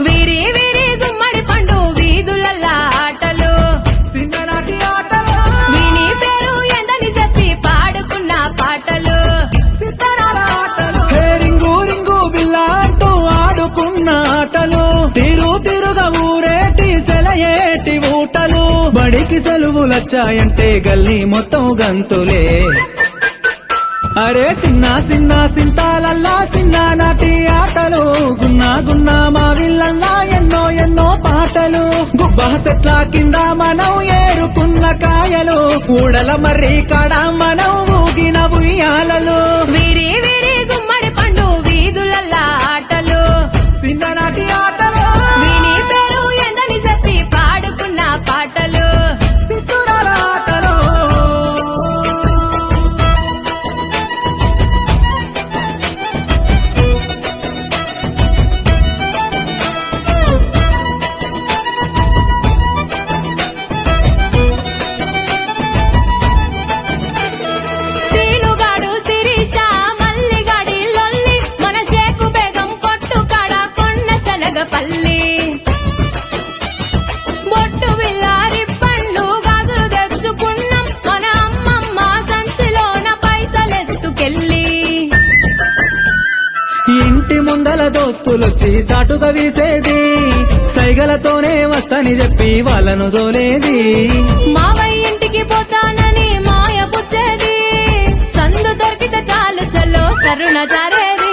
వీరి వీరి గుమ్మడి పండు వీధులల్లా ఆటలు చిన్ననాటి ఆటలు వీని పేరు ఎందని చెప్పి పాడుకున్న పాటలు సితారాల ఆటలు హే రింగు రింగు బిల్లా అంటూ ఆడుకున్న ఆటలు తిరు తిరుగా ఊరేటి సెలయేటి ఊటలు బడికి సెలవులొచ్చాయంటే గల్లీ మొత్తం గంతులే అరే సిన్న సిన్న సింతాలల్లా చిన్ననాటి ఆటలు గున్నా గున్నా మా విల్లల్లా ఎన్నో ఎన్నో పాటలు గుబ్బా చెట్ల కింద మనం ఏరుకున్న కాయలు ఊడల మర్రి కాడ మనం ఊగిన ఉయ్యాలలు వీరి వీరి గుమ్మడి పండు వీధులల్లా ఆటలు చిన్ననాటి ఆటలు వీని పేరు ఎందని చెప్పి పాడుకున్న పాటలు సితురాల ఆటలు సీనుగాడు శిరీష మల్లిగాడి లొల్లి మన షేకు బేగం కొట్టు కాడ కొన్న శనగపల్లి బొట్టు విల్లారి పండ్లు గాజులు తెచ్చుకున్నాం మన అమ్మమ్మ సంచిలోన పైసలెత్తుకెళ్ళి ఇంటి ముందల దోస్తులొచ్చి సాటుగా వీసేది సైగలతోనే వస్తని చెప్పి వాళ్ళను దోలేది మావయ్య ఇంటికి పోతానని మాయ పుచ్చేది సందు దొరికితే చాలు చల్లో సరుణ జారేది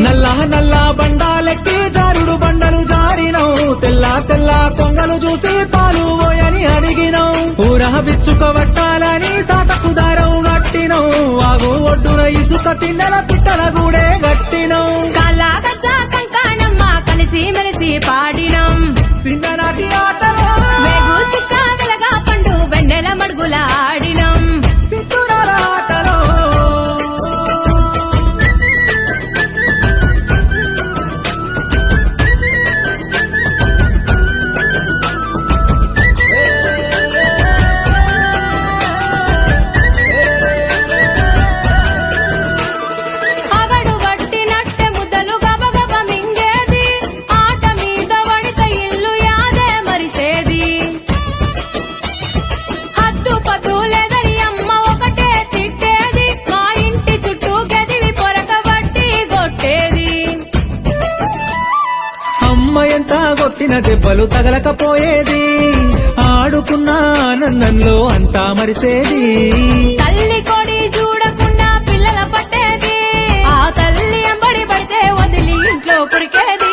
నల్లా నల్లా బండాలెక్కి జారుడు బండలు జారినవు తెల్ల తెల్ల కొంగలు చూసి పాలు పోయని అడిగినవు ఊరహ బిచ్చుకోవట్టాలని సాతకు దారం గట్టినవు వాగు ఒడ్డున ఇసుక తిన్నెల పిట్టల గూడే గట్టినవు కళాగచ్చా కంకాణమ్మ కలిసి మెలిసి పాడినం చిన్ననాటి ఆటలు వేగు చుక్క వెలగా పండు వెన్నెల మడుగుల ఆడినం సితురాల ఆటలు అగడు వట్టినట్టె ముద్దలు గబగబ మింగేది ఆట మీద వడిత ఇల్లు యాదే మరిసేది హద్దు పద్దు లేదని అమ్మ ఒకటే తిట్టేది మా ఇంటి చుట్టూ గదివి పొరక వట్టి కొట్టేది అమ్మ ఎంత కొట్టిన దెబ్బలు తగలకపోయేది ఆడుకున్న ఆనందంలో అంతా మరిసేది తల్లి కొడి చూడకుండా పిల్లల పట్టేది ఆ తల్లి అంబడి పడితే వదిలి ఇంట్లో కురికేది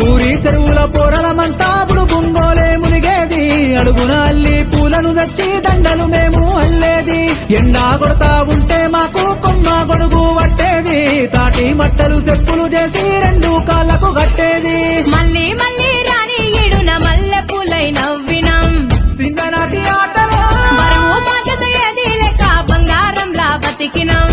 ఊరి చెరువుల పోరలమంతా బుంగోలే మునిగేది అడుగున అల్లి పూలను తెచ్చి దండలు మేము అల్లేది ఎండా కొడతా ఉంటే మాకు కొమ్మ గొడుగు పట్టేది తాటి మట్టలు చెప్పులు చేసి రెండు కాళ్ళకు కట్టేది మళ్ళీ మళ్ళీ రాని ఈడున మల్లె పూలై నవ్వినం చిన్ననాటి ఆటలు బరువు బాధ్యత ఏది లేక బంగారంలా బతికినం